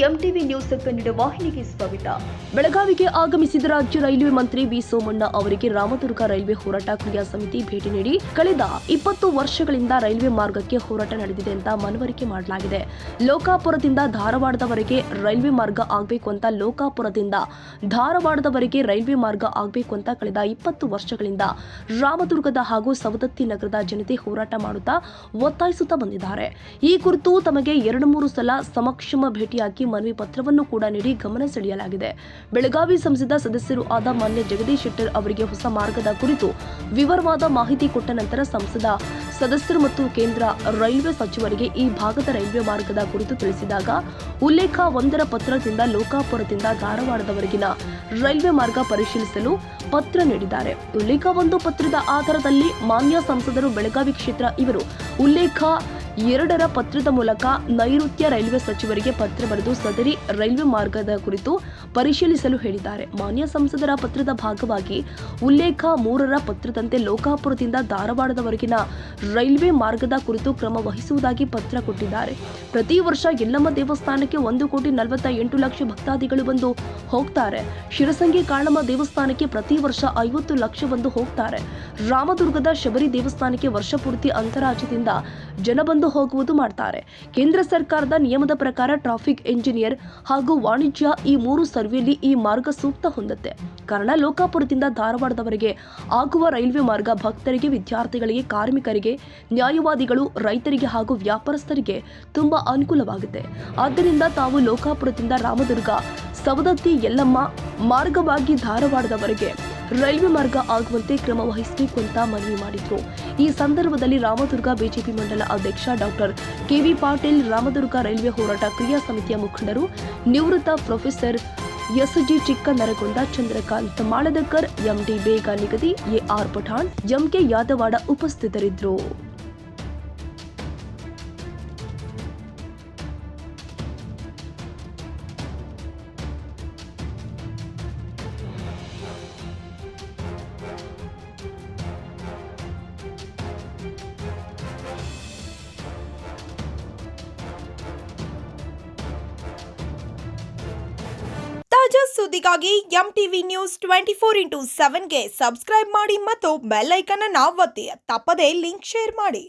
MTV news Kannada ವಾಹಿನಿಗೆ ಸ್ವಾಗತ. ಬೆಳಗಾವಿಗೆ ಆಗಮಿಸಿದ ರಾಜ್ಯ ರೈಲ್ವೆ ಮಂತ್ರಿ ವಿ ಸೋಮಣ್ಣ ಅವರಿಗೆ ರಾಮದುರ್ಗ ರೈಲ್ವೆ ಹೋರಾಟ ಕ್ರಿಯಾ ಸಮಿತಿ ಭೇಟಿ ನೀಡಿ ಕಳೆದ 20 ವರ್ಷಗಳಿಂದ ರೈಲ್ವೆ ಮಾರ್ಗಕ್ಕೆ ಹೋರಾಟ ನಡೆದಿದೆ ಅಂತ ಮನವರಿಕೆ ಮಾಡಲಾಗಿದೆ. ಲೋಕಾಪುರದಿಂದ ಧಾರವಾಡದವರೆಗೆ ರೈಲ್ವೆ ಮಾರ್ಗ ಆಗಬೇಕು ಅಂತ ರೈಲ್ವೆ ಮಾರ್ಗ ಆಗಬೇಕು ಅಂತ ಕಳೆದ 20 ವರ್ಷಗಳಿಂದ ರಾಮದುರ್ಗದ ಹಾಗೂ ಸವದತ್ತಿ ನಗರದ ಜನತೆ ಹೋರಾಟ ಮಾಡುತ್ತಾ ಒತ್ತಾಯಿಸುತ್ತಾ ಬಂದಿದ್ದಾರೆ. ಈ ಕುರಿತು ತಮಗೆ 2-3 ಸಲ ಸಮಕ್ಷಮ ಭೇಟಿಯಾಗಿ ಮನವಿ ಪತ್ರವನ್ನು ಕೂಡ ನೀಡಿ ಗಮನ ಸೆಳೆಯಲಾಗಿದೆ. ಬೆಳಗಾವಿ ಸಂಸದ ಸದಸ್ಯರು ಆದ ಮಾನ್ಯ ಜಗದೀಶ್ ಶೆಟ್ಟರ್ ಅವರಿಗೆ ಹೊಸ ಮಾರ್ಗದ ಕುರಿತು ವಿವರವಾದ ಮಾಹಿತಿ ಕೊಟ್ಟ ನಂತರ ಸಂಸದ ಸದಸ್ಯರು ಮತ್ತು ಕೇಂದ್ರ ರೈಲ್ವೆ ಸಚಿವರಿಗೆ ಈ ಭಾಗದ ರೈಲ್ವೆ ಮಾರ್ಗದ ಕುರಿತು ತಿಳಿಸಿದಾಗ ಉಲ್ಲೇಖ 1ರ ಪತ್ರದಿಂದ ಲೋಕಾಪುರದಿಂದ ಧಾರವಾಡದವರೆಗಿನ ರೈಲ್ವೆ ಮಾರ್ಗ ಪರಿಶೀಲಿಸಲು ಪತ್ರ ನೀಡಿದ್ದಾರೆ. ಉಲ್ಲೇಖ 1 ಪತ್ರದ ಆಧಾರದಲ್ಲಿ ಮಾನ್ಯ ಸಂಸದರು ಬೆಳಗಾವಿ ಕ್ಷೇತ್ರ ಇವರು ಉಲ್ಲೇಖ 2ರ ಪತ್ರದ ಮೂಲಕ ನೈಋತ್ಯ ರೈಲ್ವೆ ಸಚಿವರಿಗೆ ಪತ್ರ ಬರೆದು ಸದರಿ ರೈಲ್ವೆ ಮಾರ್ಗದ ಕುರಿತು ಪರಿಶೀಲಿಸಲು ಹೇಳಿದ್ದಾರೆ. ಮಾನ್ಯ ಸಂಸದರ ಪತ್ರದ ಭಾಗವಾಗಿ ಉಲ್ಲೇಖ 3ರ ಪತ್ರದಂತೆ ಲೋಕಾಪುರದಿಂದ ಧಾರವಾಡದವರೆಗಿನ ರೈಲ್ವೆ ಮಾರ್ಗದ ಕುರಿತು ಕ್ರಮ ವಹಿಸುವುದಾಗಿ ಪತ್ರ ಕೊಟ್ಟಿದ್ದಾರೆ. ಪ್ರತಿ ವರ್ಷ ಯಲ್ಲಮ್ಮ ದೇವಸ್ಥಾನಕ್ಕೆ 1,48,00,000 ಭಕ್ತಾದಿಗಳು ಬಂದು ಹೋಗ್ತಾರೆ. ಶಿರಸಂಗಿ ಕಾಳಮ್ಮ ದೇವಸ್ಥಾನಕ್ಕೆ ಪ್ರತಿ ವರ್ಷ 50 ಲಕ್ಷ ಬಂದು ಹೋಗ್ತಾರೆ. ರಾಮದುರ್ಗದ ಶಬರಿ ದೇವಸ್ಥಾನಕ್ಕೆ ವರ್ಷ ಪೂರ್ತಿ ಅಂತರಾಜ್ಯದಿಂದ ಜನ ಬಂದು ಹೋಗುವುದು ಮಾಡ್ತಾರೆ. ಕೇಂದ್ರ ಸರ್ಕಾರದ ನಿಯಮದ ಪ್ರಕಾರ ಟ್ರಾಫಿಕ್ ಎಂಜಿನಿಯರ್ ಹಾಗೂ ವಾಣಿಜ್ಯ ಈ 3 ಸರ್ವೆಯಲ್ಲಿ ಈ ಮಾರ್ಗ ಸೂಕ್ತ ಹೊಂದುತ್ತೆ. ಕಾರಣ ಲೋಕಾಪುರದಿಂದ ಧಾರವಾಡದವರೆಗೆ ಆಗುವ ರೈಲ್ವೆ ಮಾರ್ಗ ಭಕ್ತರಿಗೆ, ವಿದ್ಯಾರ್ಥಿಗಳಿಗೆ, ಕಾರ್ಮಿಕರಿಗೆ, ನ್ಯಾಯವಾದಿಗಳು, ರೈತರಿಗೆ ಹಾಗೂ ವ್ಯಾಪಾರಸ್ಥರಿಗೆ ತುಂಬಾ ಅನುಕೂಲವಾಗುತ್ತೆ. ಆದ್ದರಿಂದ ತಾವು ಲೋಕಾಪುರದಿಂದ ರಾಮದುರ್ಗ, ಸವದತ್ತಿ, ಯಲ್ಲಮ್ಮ ಮಾರ್ಗವಾಗಿ ಧಾರವಾಡದವರೆಗೆ ರೈಲ್ವೆ ಮಾರ್ಗ ಆಗುವಂತೆ ಕ್ರಮ ವಹಿಸಬೇಕು ಅಂತ ಮನವಿ ಮಾಡಿದ್ರು. ಈ ಸಂದರ್ಭದಲ್ಲಿ ರಾಮದುರ್ಗ ಬಿಜೆಪಿ ಮಂಡಲ ಅಧ್ಯಕ್ಷ doctor KV Patil, Ramdurg railway ಹೋರಾಟ ಕ್ರಿಯಾ ಸಮಿತಿಯ ಮುಖಂಡರು, ನಿವೃತ್ತ professor SG Chikkanaragonda, Chandrakant Maladakar, MD ಬೇಗ ನಿಗದಿ, ಎಆರ್ ಪಠಾಣ್, ಎಂಕೆ ಯಾದವಾಡ ಉಪಸ್ಥಿತರಿದ್ದರು. ತಾಜಾ ಸುದ್ದಿಗಾಗಿ ಎಂಟಿವಿ ನ್ಯೂಸ್ 24x7ಗೆ ಸಬ್ಸ್ಕ್ರೈಬ್ ಮಾಡಿ ಮತ್ತು ಬೆಲ್ ಐಕಾನ್ ಅನ್ನು ಒತ್ತಿ. ತಪ್ಪದೇ ಲಿಂಕ್ ಶೇರ್ ಮಾಡಿ.